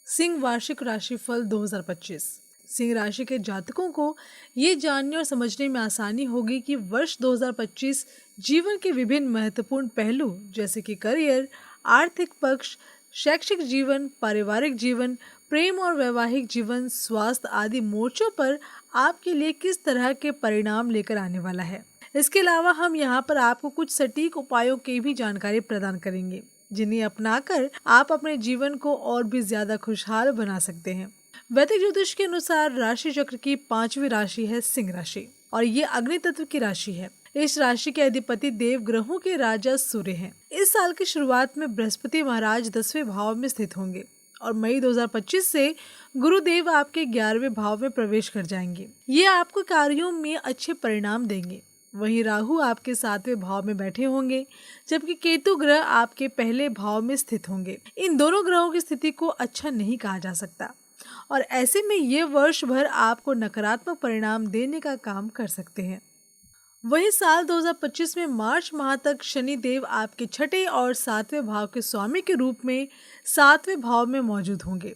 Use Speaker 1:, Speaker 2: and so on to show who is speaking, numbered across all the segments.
Speaker 1: सिंह वार्षिक राशिफल 2025। सिंह राशि के जातकों को ये जानने और समझने में आसानी होगी कि वर्ष 2025 जीवन के विभिन्न महत्वपूर्ण पहलू जैसे कि करियर, आर्थिक पक्ष, शैक्षिक जीवन, पारिवारिक जीवन, प्रेम और वैवाहिक जीवन, स्वास्थ्य आदि मोर्चों पर आपके लिए किस तरह के परिणाम लेकर आने वाला है। इसके अलावा हम यहाँ पर आपको कुछ सटीक उपायों की भी जानकारी प्रदान करेंगे जिन्हें अपनाकर आप अपने जीवन को और भी ज्यादा खुशहाल बना सकते हैं। वैदिक ज्योतिष के अनुसार राशि चक्र की 5वीं राशि है सिंह राशि और ये अग्नि तत्व की राशि है। इस राशि के अधिपति देव ग्रहों के राजा सूर्य हैं। इस साल की शुरुआत में बृहस्पति महाराज 10वें भाव में स्थित होंगे और मई 2025 से गुरुदेव आपके 11वें भाव में प्रवेश कर जाएंगे। ये आपको कार्यों में अच्छे परिणाम देंगे। वहीं राहु आपके 7वें भाव में बैठे होंगे जबकि केतु ग्रह आपके पहले भाव में स्थित होंगे। इन दोनों ग्रहों की स्थिति को अच्छा नहीं कहा जा सकता और ऐसे में ये वर्ष भर आपको नकारात्मक परिणाम देने का काम कर सकते हैं। वहीं साल 2025 में मार्च माह तक शनि देव आपके 6ठे और 7वें भाव के स्वामी के रूप में 7वें भाव में मौजूद होंगे,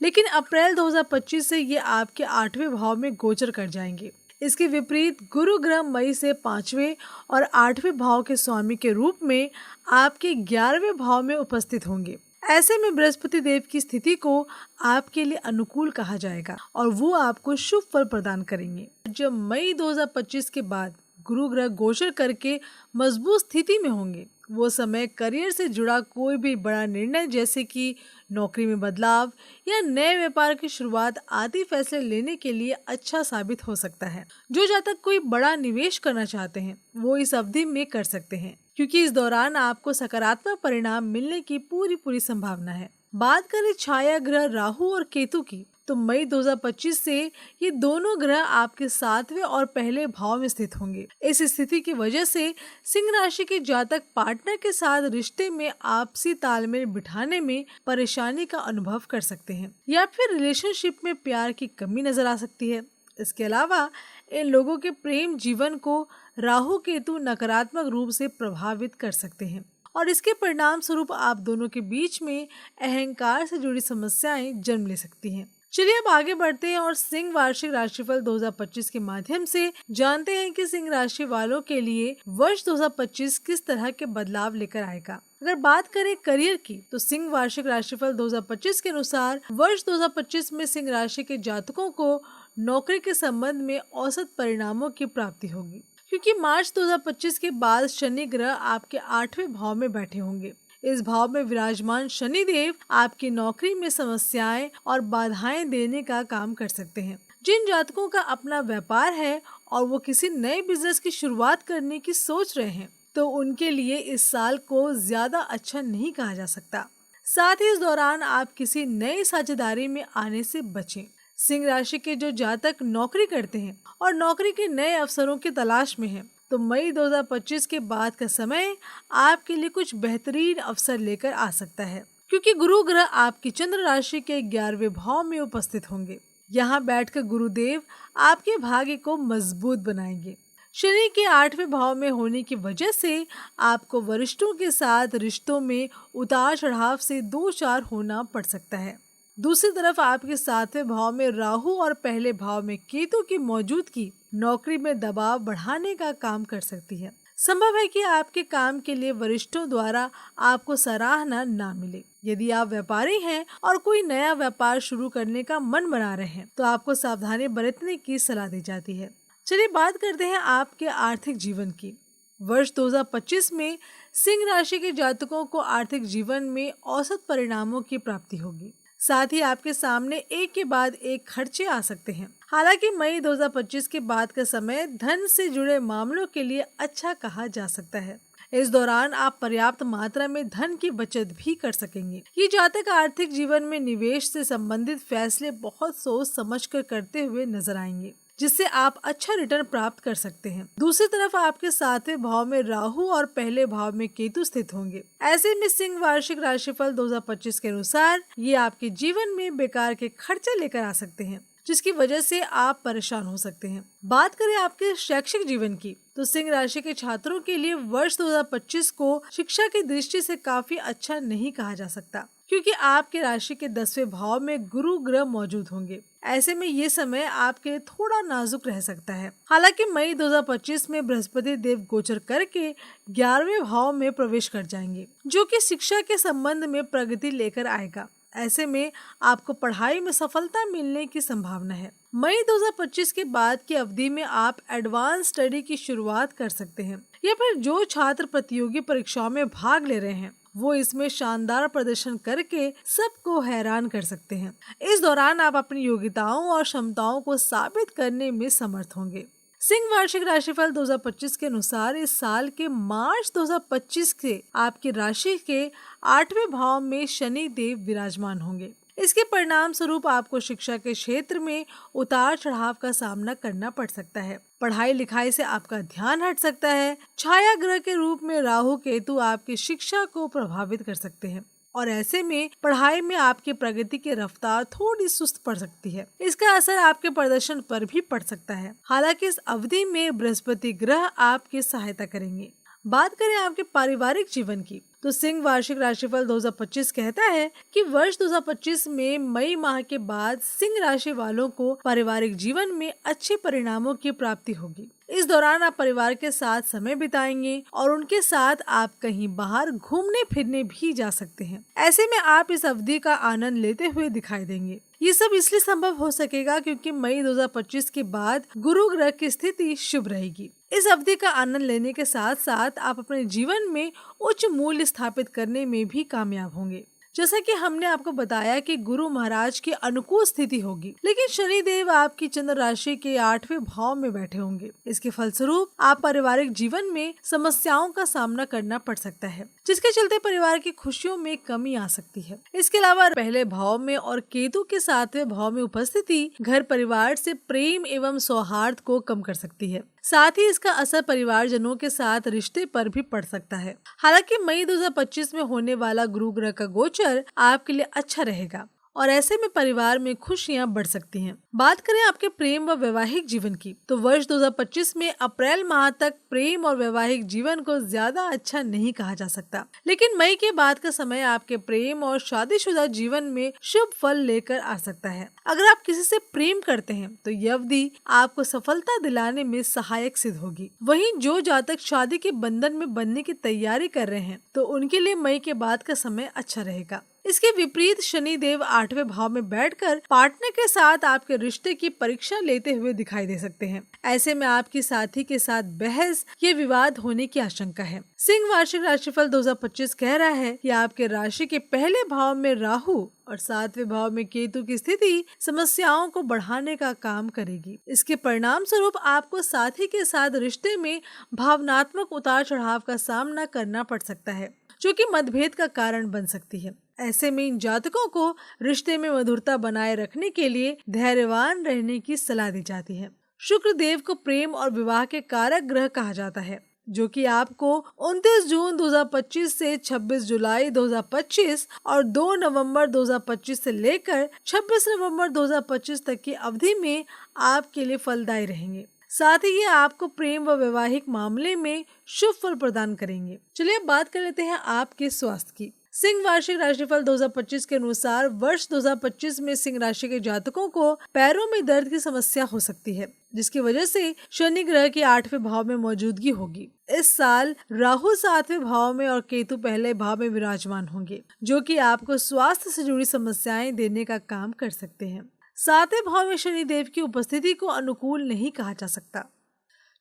Speaker 1: लेकिन अप्रैल 2025 से ये आपके 8वें भाव में गोचर कर जाएंगे। इसके विपरीत गुरु ग्रह मई से 5वें और 8वें भाव के स्वामी के रूप में आपके 11वें भाव में उपस्थित होंगे। ऐसे में बृहस्पति देव की स्थिति को आपके लिए अनुकूल कहा जाएगा और वो आपको शुभ फल प्रदान करेंगे। जब मई 2025 के बाद गुरु ग्रह गोचर करके मजबूत स्थिति में होंगे, वो समय करियर से जुड़ा कोई भी बड़ा निर्णय जैसे कि नौकरी में बदलाव या नए व्यापार की शुरुआत आदि फैसले लेने के लिए अच्छा साबित हो सकता है। जो जातक कोई बड़ा निवेश करना चाहते हैं वो इस अवधि में कर सकते हैं क्योंकि इस दौरान आपको सकारात्मक परिणाम मिलने की पूरी संभावना है। बात करें छाया ग्रह राहु और केतु की, तो मई 2025 से ये दोनों ग्रह आपके 7वें और पहले भाव में स्थित होंगे। इस स्थिति की वजह से सिंह राशि के जातक पार्टनर के साथ रिश्ते में आपसी तालमेल बिठाने में परेशानी का अनुभव कर सकते हैं या फिर रिलेशनशिप में प्यार की कमी नजर आ सकती है। इसके अलावा इन लोगों के प्रेम जीवन को राहु केतु नकारात्मक रूप से प्रभावित कर सकते हैं और इसके परिणाम स्वरूप आप दोनों के बीच में अहंकार से जुड़ी समस्याएं जन्म ले सकती हैं। चलिए अब आगे बढ़ते हैं और सिंह वार्षिक राशिफल 2025 के माध्यम से जानते हैं कि सिंह राशि वालों के लिए वर्ष 2025 किस तरह के बदलाव लेकर आएगा। अगर बात करें करियर की, तो सिंह वार्षिक राशिफल 2025 के अनुसार वर्ष 2025 में सिंह राशि के जातकों को नौकरी के संबंध में औसत परिणामों की प्राप्ति होगी क्योंकि मार्च 2025 के बाद शनि ग्रह आपके 8वें भाव में बैठे होंगे। इस भाव में विराजमान शनि देव आपकी नौकरी में समस्याएं और बाधाएं देने का काम कर सकते हैं। जिन जातकों का अपना व्यापार है और वो किसी नए बिजनेस की शुरुआत करने की सोच रहे हैं, तो उनके लिए इस साल को ज्यादा अच्छा नहीं कहा जा सकता। साथ ही इस दौरान आप किसी नई साझेदारी में आने से बचें। सिंह राशि के जो जातक नौकरी करते हैं और नौकरी के नए अवसरों की तलाश में हैं, तो मई 2025 के बाद का समय आपके लिए कुछ बेहतरीन अवसर लेकर आ सकता है क्योंकि गुरु ग्रह आपकी चंद्र राशि के 11वें भाव में उपस्थित होंगे। यहाँ बैठकर गुरुदेव आपके भाग्य को मजबूत बनाएंगे। शनि के 8वें भाव में होने की वजह से आपको वरिष्ठों के साथ रिश्तों में उतार चढ़ाव से 2-4 होना पड़ सकता है। दूसरी तरफ आपके 7वें भाव में राहु और पहले भाव में केतु की मौजूदगी नौकरी में दबाव बढ़ाने का काम कर सकती है। संभव है कि आपके काम के लिए वरिष्ठों द्वारा आपको सराहना ना मिले। यदि आप व्यापारी हैं और कोई नया व्यापार शुरू करने का मन बना रहे हैं, तो आपको सावधानी बरतने की सलाह दी जाती है। चलिए बात करते हैं आपके आर्थिक जीवन की। वर्ष 2025 में सिंह राशि के जातकों को आर्थिक जीवन में औसत परिणामों की प्राप्ति होगी। साथ ही आपके सामने एक के बाद एक खर्चे आ सकते हैं। हालांकि मई 2025 के बाद का समय धन से जुड़े मामलों के लिए अच्छा कहा जा सकता है। इस दौरान आप पर्याप्त मात्रा में धन की बचत भी कर सकेंगे। ये जातक आर्थिक जीवन में निवेश से संबंधित फैसले बहुत सोच समझकर करते हुए नजर आएंगे, जिससे आप अच्छा रिटर्न प्राप्त कर सकते हैं। दूसरी तरफ आपके 7वें भाव में राहु और पहले भाव में केतु स्थित होंगे। ऐसे में सिंह वार्षिक राशिफल 2025 के अनुसार ये आपके जीवन में बेकार के खर्चे लेकर आ सकते हैं, जिसकी वजह से आप परेशान हो सकते हैं। बात करें आपके शैक्षिक जीवन की, तो सिंह राशि के छात्रों के लिए वर्ष 2025 को शिक्षा की दृष्टि से काफी अच्छा नहीं कहा जा सकता। क्योंकि आपके राशि के 10वें भाव में गुरु ग्रह मौजूद होंगे। ऐसे में ये समय आपके लिए थोड़ा नाजुक रह सकता है। हालांकि मई 2025 में बृहस्पति देव गोचर करके 11वें भाव में प्रवेश कर जाएंगे, जो कि शिक्षा के संबंध में प्रगति लेकर आएगा। ऐसे में आपको पढ़ाई में सफलता मिलने की संभावना है। मई 2025 के बाद की अवधि में आप एडवांस स्टडी की शुरुआत कर सकते हैं, या फिर जो छात्र प्रतियोगी परीक्षाओं में भाग ले रहे हैं वो इसमें शानदार प्रदर्शन करके सबको हैरान कर सकते हैं। इस दौरान आप अपनी योग्यताओं और क्षमताओं को साबित करने में समर्थ होंगे। सिंह वार्षिक राशिफल 2025 के अनुसार इस साल के मार्च 2025 से आपकी राशि के 8वें भाव में शनि देव विराजमान होंगे। इसके परिणाम स्वरूप आपको शिक्षा के क्षेत्र में उतार चढ़ाव का सामना करना पड़ सकता है। पढ़ाई लिखाई से आपका ध्यान हट सकता है। छाया ग्रह के रूप में राहु केतु आपकी शिक्षा को प्रभावित कर सकते हैं और ऐसे में पढ़ाई में आपकी प्रगति की रफ्तार थोड़ी सुस्त पड़ सकती है। इसका असर आपके प्रदर्शन पर भी पड़ सकता है। हालांकि इस अवधि में बृहस्पति ग्रह आपकी सहायता करेंगे। बात करें आपके पारिवारिक जीवन की, तो सिंह वार्षिक राशिफल 2025 कहता है कि वर्ष 2025 में मई माह के बाद सिंह राशि वालों को पारिवारिक जीवन में अच्छे परिणामों की प्राप्ति होगी। इस दौरान आप परिवार के साथ समय बिताएंगे और उनके साथ आप कहीं बाहर घूमने फिरने भी जा सकते हैं। ऐसे में आप इस अवधि का आनंद लेते हुए दिखाई देंगे। ये सब इसलिए संभव हो सकेगा क्योंकि मई 2025 के बाद गुरु ग्रह की स्थिति शुभ रहेगी। इस अवधि का आनंद लेने के साथ साथ आप अपने जीवन में उच्च मूल्य स्थापित करने में भी कामयाब होंगे। जैसा कि हमने आपको बताया कि गुरु महाराज की अनुकूल स्थिति होगी, लेकिन शनि देव आपकी चंद्र राशि के 8वें भाव में बैठे होंगे। इसके फलस्वरूप आप पारिवारिक जीवन में समस्याओं का सामना करना पड़ सकता है, जिसके चलते परिवार की खुशियों में कमी आ सकती है। इसके अलावा पहले भाव में और केतु के 7वें भाव में उपस्थिति घर परिवार से प्रेम एवं सौहार्द को कम कर सकती है। साथ ही इसका असर परिवारजनों के साथ रिश्ते पर भी पड़ सकता है। हालांकि मई 2025 में होने वाला गुरु ग्रह का गोचर आपके लिए अच्छा रहेगा और ऐसे में परिवार में खुशियां बढ़ सकती हैं। बात करें आपके प्रेम व वैवाहिक जीवन की, तो वर्ष 2025 में अप्रैल माह तक प्रेम और वैवाहिक जीवन को ज्यादा अच्छा नहीं कहा जा सकता, लेकिन मई के बाद का समय आपके प्रेम और शादीशुदा जीवन में शुभ फल लेकर आ सकता है। अगर आप किसी से प्रेम करते हैं तो यह अवधि आपको सफलता दिलाने में सहायक सिद्ध होगी। वहीं जो जातक शादी के बंधन में बनने की तैयारी कर रहे हैं तो उनके लिए मई के बाद का समय अच्छा रहेगा। इसके विपरीत शनि देव 8वें भाव में बैठकर पार्टनर के साथ आपके रिश्ते की परीक्षा लेते हुए दिखाई दे सकते हैं। ऐसे में आपकी साथी के साथ बहस या विवाद होने की आशंका है। सिंह वार्षिक राशिफल 2025 कह रहा है कि आपके राशि के पहले भाव में राहु और 7वें भाव में केतु की स्थिति समस्याओं को बढ़ाने का काम करेगी। इसके परिणाम स्वरूप आपको साथी के साथ रिश्ते में भावनात्मक उतार चढ़ाव का सामना करना पड़ सकता है, जो कि मतभेद का कारण बन सकती है। ऐसे में इन जातकों को रिश्ते में मधुरता बनाए रखने के लिए धैर्यवान रहने की सलाह दी जाती है। शुक्र देव को प्रेम और विवाह के कारक ग्रह कहा जाता है, जो कि आपको 29 जून 2025 से 26 जुलाई 2025 और 2 नवंबर 2025 से लेकर 26 नवंबर 2025 तक की अवधि में आपके लिए फलदायी रहेंगे। साथ ही ये आपको प्रेम व वैवाहिक मामले में शुभ फल प्रदान करेंगे। चलिए अब बात कर लेते हैं आपके स्वास्थ्य की। सिंह वार्षिक राशिफल 2025 के अनुसार वर्ष 2025 में सिंह राशि के जातकों को पैरों में दर्द की समस्या हो सकती है, जिसकी वजह से शनि ग्रह की 8वें भाव में मौजूदगी होगी। इस साल राहु 7वें भाव में और केतु पहले भाव में विराजमान होंगे, जो कि आपको स्वास्थ्य से जुड़ी समस्याएं देने का काम कर सकते हैं। 7वें भाव में शनि देव की उपस्थिति को अनुकूल नहीं कहा जा सकता,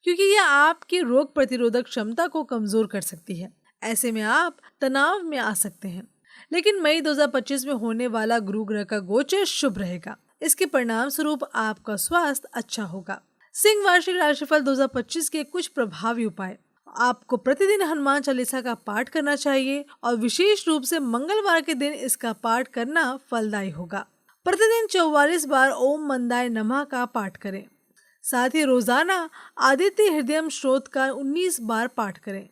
Speaker 1: क्योंकि यह आपकी रोग प्रतिरोधक क्षमता को कमजोर कर सकती है। ऐसे में आप तनाव में आ सकते हैं। लेकिन मई 2025 में होने वाला गुरु ग्रह का गोचर शुभ रहेगा। इसके परिणाम स्वरूप आपका स्वास्थ्य अच्छा होगा। सिंह वार्षिक राशिफल 2025 के कुछ प्रभावी उपाय। आपको प्रतिदिन हनुमान चालीसा का पाठ करना चाहिए और विशेष रूप से मंगलवार के दिन इसका पाठ करना फलदायी होगा। प्रतिदिन 44 बार ओम मंदाय नमः का पाठ करें। साथ ही रोजाना आदित्य हृदयम स्तोत्र का 19 बार पाठ करें।